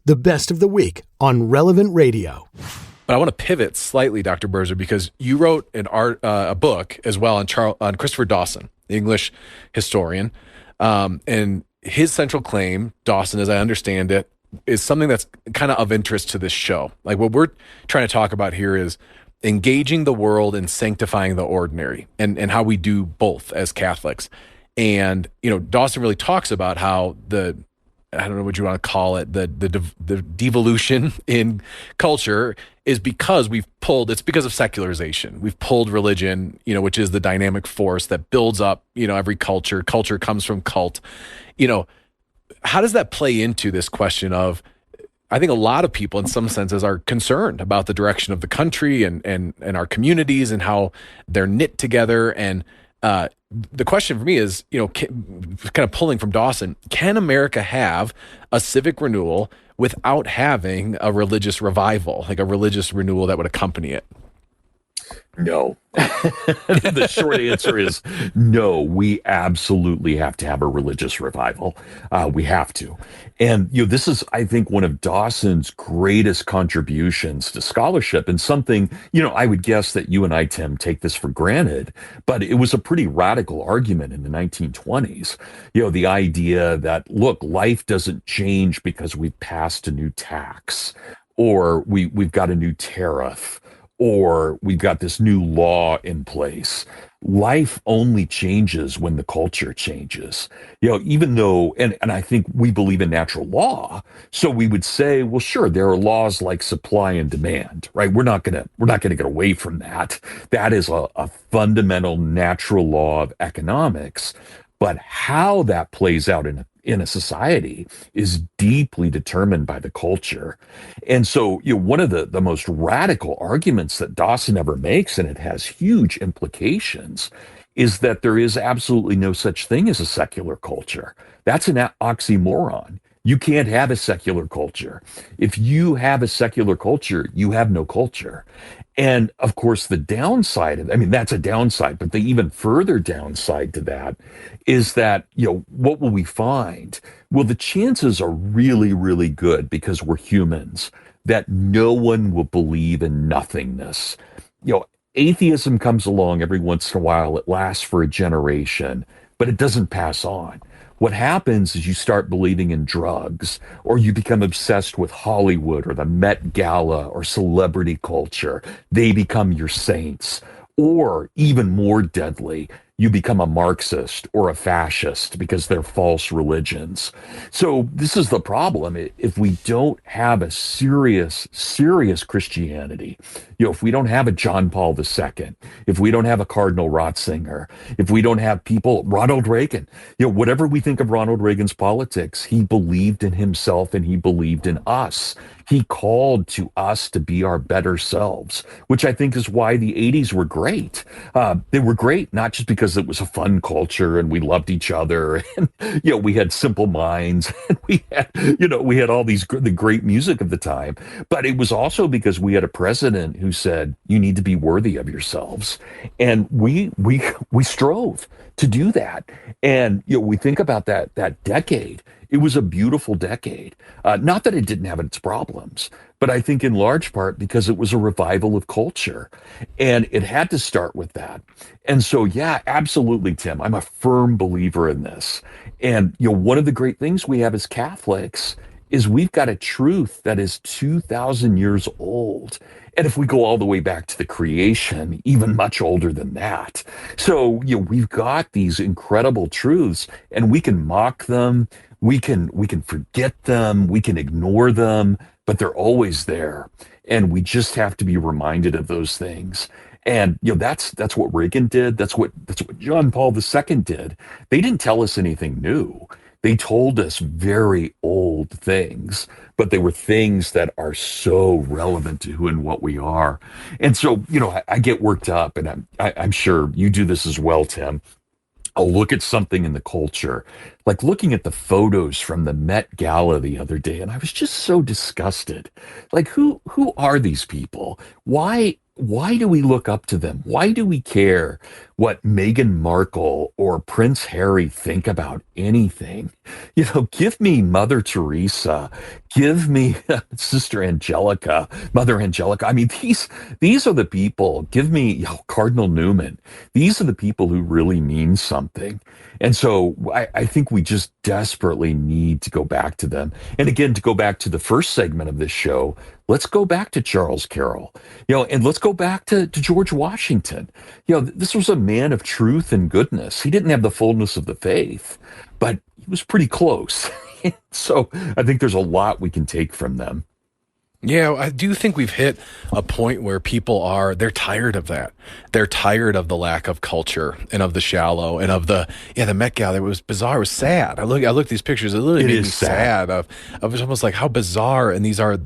the best of the week on Relevant Radio. But I want to pivot slightly, Dr. Birzer, because you wrote a book as well on Christopher Dawson, the English historian. And his central claim, Dawson, as I understand it, is something that's kind of interest to this show. Like what we're trying to talk about here is engaging the world and sanctifying the ordinary, and how we do both as Catholics. And, Dawson really talks about how I don't know what you want to call it, the devolution in culture is because it's because of secularization. We've pulled religion, which is the dynamic force that builds up, every culture. Culture comes from cult. How does that play into this question of, I think a lot of people in some senses are concerned about the direction of the country and our communities and how they're knit together. And the question for me is, kind of pulling from Dawson, can America have a civic renewal without having a religious revival, like a religious renewal that would accompany it? No. The short answer is no. We absolutely have to have a religious revival. We have to. And, this is, I think, one of Dawson's greatest contributions to scholarship, and something, I would guess that you and I, Tim, take this for granted, but it was a pretty radical argument in the 1920s. The idea that, look, life doesn't change because we've passed a new tax, or we've got a new tariff, or we've got this new law in place. Life only changes when the culture changes. Even though, and I think we believe in natural law, so we would say, well, sure, there are laws like supply and demand, right? We're not gonna get away from that. That is a fundamental natural law of economics. But how that plays out in a society is deeply determined by the culture. And so, one of the most radical arguments that Dawson ever makes, and it has huge implications, is that there is absolutely no such thing as a secular culture. That's an oxymoron. You can't have a secular culture. If you have a secular culture, you have no culture. And of course, the downside that's a downside, but the even further downside to that is that, what will we find? Well, the chances are really, really good, because we're humans, that no one will believe in nothingness. Atheism comes along every once in a while. It lasts for a generation, but it doesn't pass on. What happens is you start believing in drugs, or you become obsessed with Hollywood or the Met Gala or celebrity culture. They become your saints. Or even more deadly, you become a Marxist or a fascist because they're false religions. So this is the problem. If we don't have a serious Christianity, if we don't have a John Paul II, if we don't have a Cardinal Ratzinger, if we don't have people, Ronald Reagan, whatever we think of Ronald Reagan's politics, he believed in himself and he believed in us. He called to us to be our better selves, which I think is why the 80s were great. They were great, not just because it was a fun culture and we loved each other and, we had simple minds and we had all the great music of the time, but it was also because we had a president who said, you need to be worthy of yourselves. And we strove to do that. And, we think about that decade. It was a beautiful decade. Not that it didn't have its problems, but I think in large part because it was a revival of culture. And it had to start with that. And so, yeah, absolutely, Tim. I'm a firm believer in this. And, one of the great things we have as Catholics is we've got a truth that is 2,000 years old. And if we go all the way back to the creation, even much older than that. So, we've got these incredible truths, and we can mock them. We can forget them, we can ignore them, but they're always there. And we just have to be reminded of those things. And that's what Reagan did. That's what John Paul II did. They didn't tell us anything new. They told us very old things, but they were things that are so relevant to who and what we are. And so, I get worked up, and I'm sure you do this as well, Tim. I'll look at something in the culture, like looking at the photos from the Met Gala the other day, and I was just so disgusted. Like, who are these people? Why do we look up to them? Why do we care what Meghan Markle or Prince Harry think about anything? Give me Mother Teresa. give me Sister Angelica, Mother Angelica. I mean, these are the people. Give me Cardinal Newman. These are the people who really mean something. And so I think we just desperately need to go back to them. And again, to go back to the first segment of this show, let's go back to Charles Carroll, and let's go back to George Washington. This was a man of truth and goodness. He didn't have the fullness of the faith, but he was pretty close. So I think there's a lot we can take from them. Yeah, I do think we've hit a point where they're tired of that. They're tired of the lack of culture and of the shallow and of the Met Gala. It was bizarre. It was sad. I look at these pictures. It literally made me sad. Of it's almost like how bizarre. And these are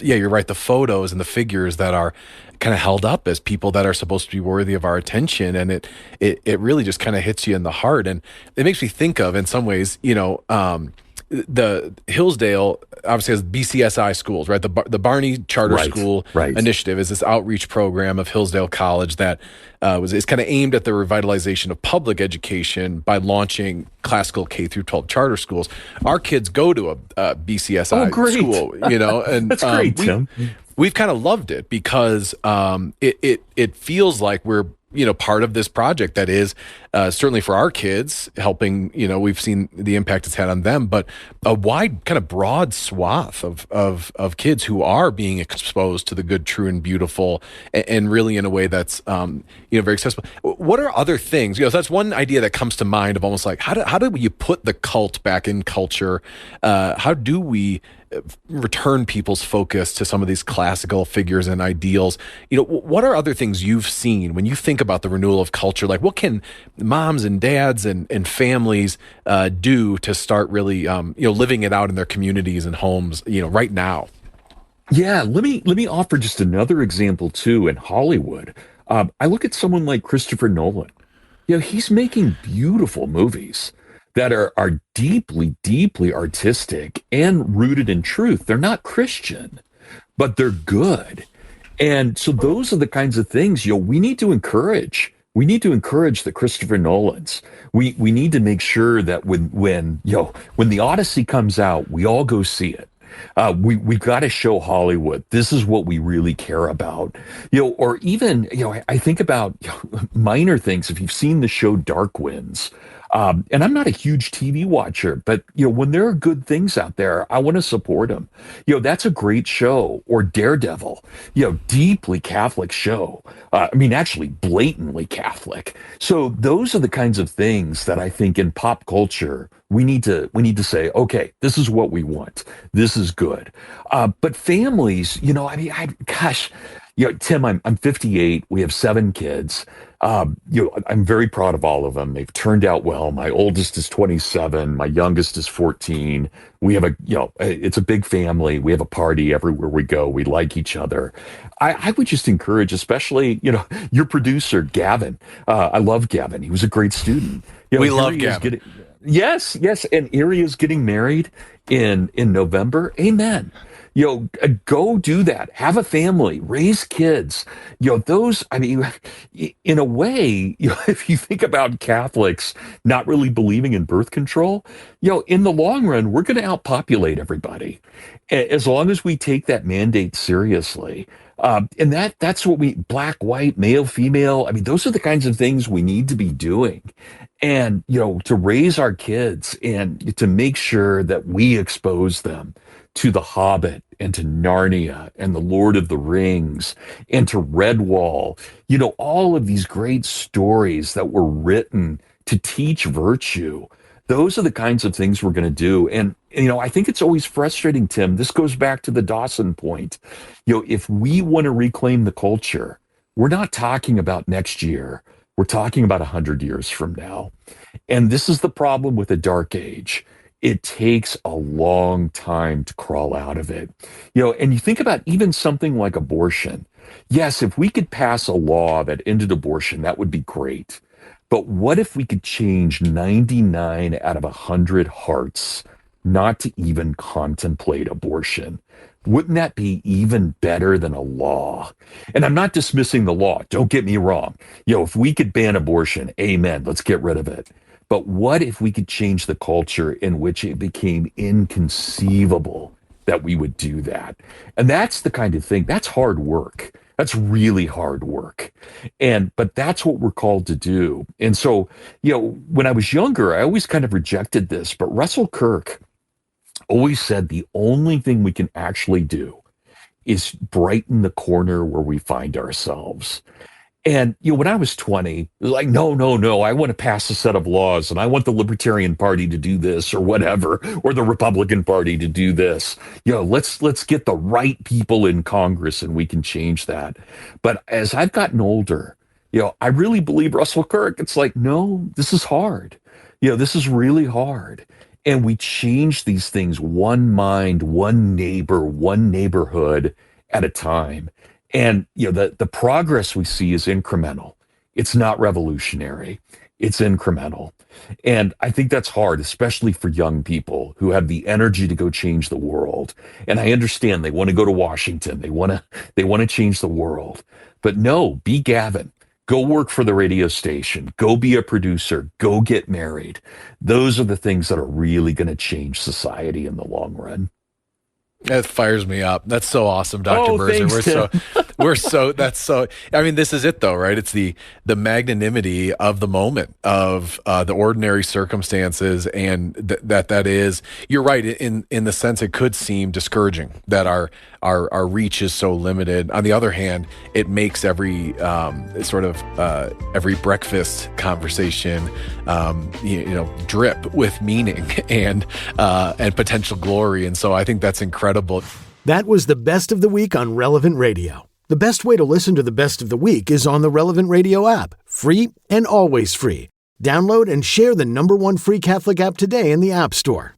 you're right. The photos and the figures that are kind of held up as people that are supposed to be worthy of our attention. And it really just kind of hits you in the heart. And it makes me think of, in some ways, the Hillsdale obviously has BCSI schools, right? The Barney Charter School Initiative is this outreach program of Hillsdale College that is kind of aimed at the revitalization of public education by launching classical K through 12 charter schools. Our kids go to a BCSI school, and that's great, Tim. We've kind of loved it because it feels like we're part of this project that is certainly for our kids helping. We've seen the impact it's had on them, but a wide kind of broad swath of kids who are being exposed to the good, true, and beautiful, and really in a way that's very accessible. What are other things? So that's one idea that comes to mind of almost like how do you put the cult back in culture? How do we return people's focus to some of these classical figures and ideals? What are other things you've seen when you think about the renewal of culture? Like, what can moms and dads and families do to start really living it out in their communities and homes right now? Yeah, let me offer just another example too. In Hollywood, I look at someone like Christopher Nolan. He's making beautiful movies that are deeply, deeply artistic and rooted in truth. They're not Christian, but they're good. And so those are the kinds of things, we need to encourage. We need to encourage the Christopher Nolans. We need to make sure that when the Odyssey comes out, we all go see it. We've got to show Hollywood this is what we really care about. Or even, I think about minor things. If you've seen the show Dark Winds, and I'm not a huge TV watcher, but when there are good things out there, I want to support them. That's a great show. Or Daredevil, deeply Catholic show. Actually blatantly Catholic. So those are the kinds of things that I think in pop culture we need to say, okay, this is what we want. This is good. But families, Tim, I'm 58. We have 7 kids. I'm very proud of all of them. They've turned out well. My oldest is 27. My youngest is 14. We have it's a big family. We have a party everywhere we go. We like each other. I would just encourage, especially, your producer, Gavin. I love Gavin. He was a great student. We love Gavin. Yes. And Erie is getting married in November. Amen. Go do that. Have a family, raise kids. Those, in a way, if you think about Catholics not really believing in birth control, in the long run, we're going to outpopulate everybody as long as we take that mandate seriously. And that's what black, white, male, female. Those are the kinds of things we need to be doing. And, to raise our kids and to make sure that we expose them to The Hobbit and to Narnia and The Lord of the Rings and to Redwall, all of these great stories that were written to teach virtue. Those are the kinds of things we're going to do. And, I think it's always frustrating, Tim. This goes back to the Dawson point. If we want to reclaim the culture, we're not talking about next year. We're talking about 100 years from now. And this is the problem with the Dark Age. It takes a long time to crawl out of it. And you think about even something like abortion. Yes, if we could pass a law that ended abortion, that would be great. But what if we could change 99 out of 100 hearts not to even contemplate abortion? Wouldn't that be even better than a law? And I'm not dismissing the law. Don't get me wrong. If we could ban abortion, amen, let's get rid of it. But what if we could change the culture in which it became inconceivable that we would do that. And that's the kind of thing, that's hard work. That's really hard work. But that's what we're called to do. And so, when I was younger, I always kind of rejected this, but Russell Kirk always said the only thing we can actually do is brighten the corner where we find ourselves. And, when I was 20, it was like, no, I want to pass a set of laws and I want the Libertarian Party to do this or whatever, or the Republican Party to do this. Let's get the right people in Congress and we can change that. But as I've gotten older, I really believe Russell Kirk. It's like, no, this is hard. This is really hard. And we change these things one mind, one neighbor, one neighborhood at a time. And, the progress we see is incremental. It's not revolutionary. It's incremental. And I think that's hard, especially for young people who have the energy to go change the world. And I understand they want to go to Washington. They want to change the world. But no, be Gavin. Go work for the radio station. Go be a producer. Go get married. Those are the things that are really going to change society in the long run. That fires me up. That's so awesome, Dr. Birzer. I mean, this is it though, right? It's the magnanimity of the moment, of the ordinary circumstances, and that is, you're right, in the sense it could seem discouraging that our reach is so limited. On the other hand, it makes every breakfast conversation drip with meaning and potential glory. And so I think that's incredible. That was the best of the week on Relevant Radio. The best way to listen to the best of the week is on the Relevant Radio app. Free and always free. Download and share the #1 free Catholic app today in the App Store.